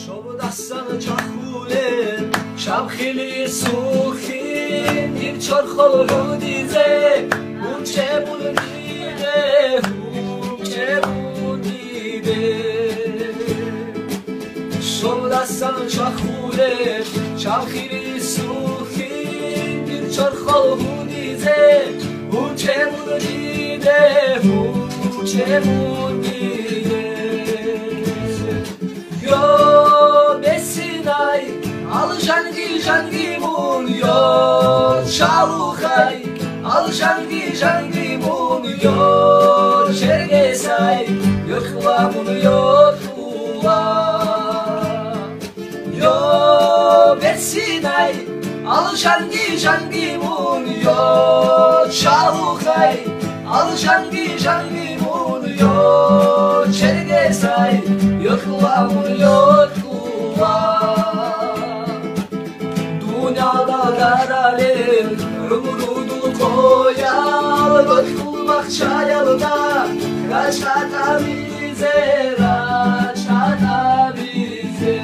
شو دستان چخوله شب خیلی سوخین این چرخال رو دیده اون چه بود دیده اون چه بود دیده شو دستان چخوله شب خیلی سوخین این چرخال رو دیده اون چه بود دیده اون چه بود دیده Yo besinay al jangi mun yo shaluhay al jangi mun yo şergesay yokla mun yokla yo besinay al jangi mun yo shaluhay al jangi mun yo şergesay yokla yokla Dünyada karalir Ömrünü koyal Dökülmek çayalına Raçata bize Raçata bize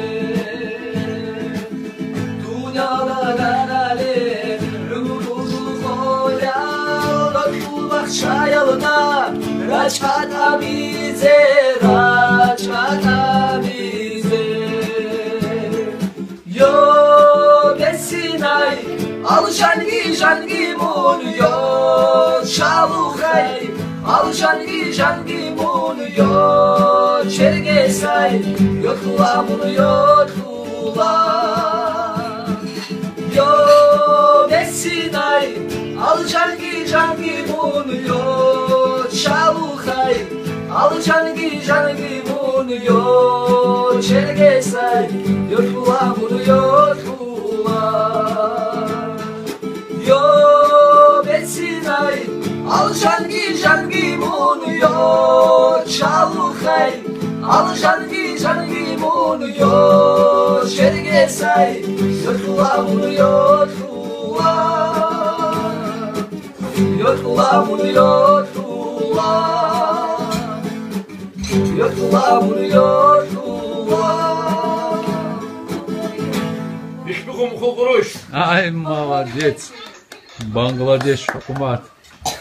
Dünyada karalir Ömrünü koyal Dökülmek çayalına Raçata bize Raçata bize Yo besinay Al jangi mun yo Şaluhay Al jangi mun yo Çergesay Yokla mun yokla Yo besinay Al jangi mun yo Şaluhay Al jangi mun yo Çergesay Yokla mun yokla Yo besinay Al jangi mun yo Şaluhay Al jangi mun yo Çergesay Yokla mun yokla Yokla mun yokla Yokla mun yokla Ich bekomme Kukuruş. Ay молодец. Bangladeş hukumat.